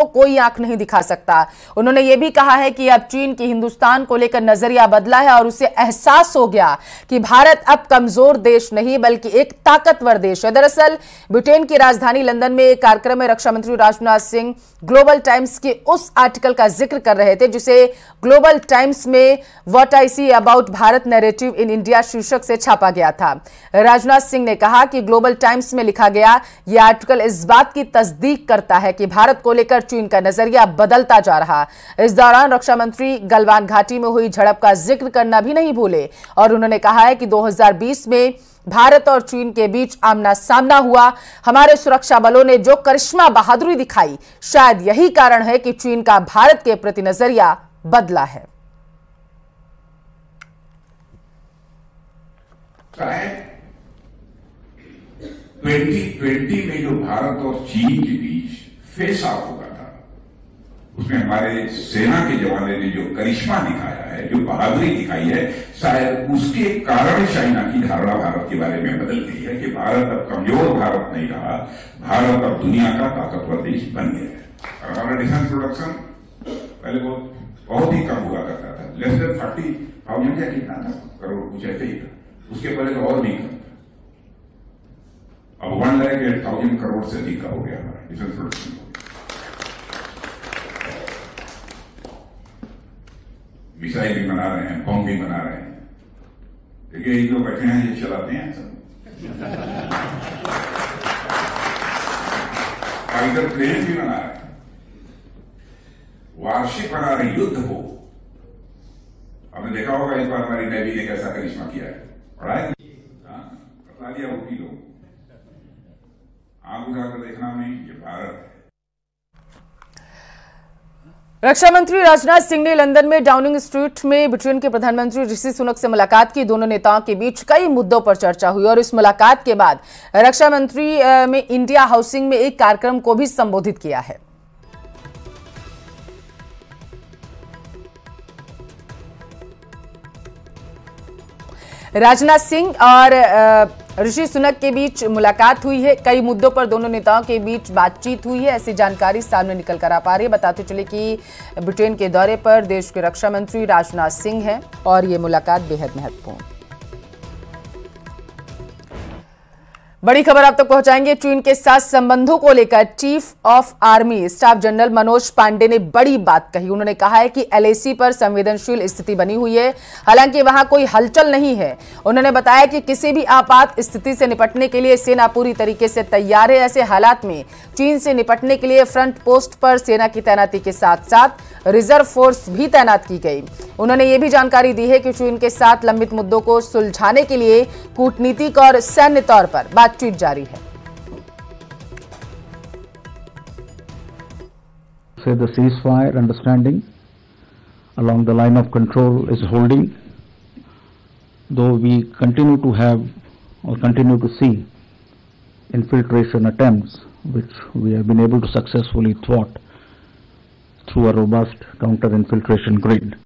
कोई आंख नहीं दिखा सकता। उन्होंने यह भी कहा है कि अब चीन की हिंदुस्तान को लेकर नजरिया बदला है और उसे एहसास हो गया कि भारत अब कमजोर देश नहीं बल्कि एक ताकतवर देश है। दरअसल ब्रिटेन की राजधानी लंदन में एक कार्यक्रम में रक्षा मंत्री राजनाथ सिंह ग्लोबल टाइम्स के उस आर्टिकल का जिक्र कर रहे थे जिसे ग्लोबल टाइम्स में what I see about Bharat narrative in India शीर्षक से छापा गया था। राजनाथ सिंह ने कहा कि ग्लोबल टाइम्स में लिखा गया यह आर्टिकल इस बात की तस्दीक करता है कि भारत को लेकर चीन का नजरिया बदलता जा रहा। इस दौरान रक्षा मंत्री गलवान घाटी में हुई झड़प का जिक्र करना भी नहीं भूले और उन्होंने कहा है कि 2020 में भारत और चीन के बीच आमना सामना हुआ। हमारे सुरक्षा बलों ने जो करिश्मा बहादुरी दिखाई, शायद यही कारण है कि चीन का भारत के प्रति नजरिया बदला है। 2020 में जो भारत और चीन के बीच फेस ऑफ हुआ था, उसमें हमारे सेना के जवानों ने जो करिश्मा दिखाया है, जो बहादुरी दिखाई है, शायद उसके कारण चाइना की धारणा भारत के बारे में बदल गई है कि भारत अब कमजोर भारत नहीं रहा, भारत अब दुनिया का ताकतवर देश बन गया है। और हमारा डिफेंस प्रोडक्शन पहले बहुत ही कम हुआ करता था, लेस देन 40,000 या कितना था, करोड़ कुछ ऐसे ही था। उसके पहले तो और भी कम था। अब 1,08,000 करोड़ से अधिक का हो गया हमारा डिफेंस प्रोडक्शन। मिसाइल भी बना रहे हैं, बम भी बना रहे हैं। देखिए ये जो बैठे हैं ये चलाते हैं सब। फाइटर प्लेन भी बना रहे हैं, वार्षिक बना रहे युद्ध को। आपने देखा होगा इस बार हमारी नेवी ने कैसा करिश्मा किया है, पढ़ा है बता दिया वो की लोग आंख उठाकर देखना नहीं, ये भारत है। रक्षा मंत्री राजनाथ सिंह ने लंदन में डाउनिंग स्ट्रीट में ब्रिटेन के प्रधानमंत्री ऋषि सुनक से मुलाकात की। दोनों नेताओं के बीच कई मुद्दों पर चर्चा हुई और इस मुलाकात के बाद रक्षा मंत्री में इंडिया हाउसिंग में एक कार्यक्रम को भी संबोधित किया है। राजनाथ सिंह और ऋषि सुनक के बीच मुलाकात हुई है। कई मुद्दों पर दोनों नेताओं के बीच बातचीत हुई है, ऐसी जानकारी सामने निकल कर आ पा रही है। बताते चले कि ब्रिटेन के दौरे पर देश के रक्षा मंत्री राजनाथ सिंह हैं और ये मुलाकात बेहद महत्वपूर्ण। बड़ी खबर आप तक पहुंचाएंगे। चीन के साथ संबंधों को लेकर chief of army staff general Manoj Pande ने बड़ी बात कही। उन्होंने कहा है कि LAC पर संवेदनशील स्थिति बनी हुई है, हालांकि वहां कोई हलचल नहीं है। उन्होंने बताया कि किसी भी आपात स्थिति से निपटने के लिए सेना पूरी तरीके से तैयार है। ऐसे हालात में चीन से निपटने के लिए फ्रंट पोस्ट पर सेना की तैनाती के साथ साथ रिजर्व फोर्स भी तैनात की गई। उन्होंने ये भी जानकारी दी है कि चीन के साथ लंबित मुद्दों को सुलझाने के लिए कूटनीतिक और सैन्य तौर पर बातचीत जारी है। Say the ceasefire understanding along the line of control is holding, though we continue to have or continue to see infiltration attempts which we have been able to successfully thwart through a robust counter-infiltration grid.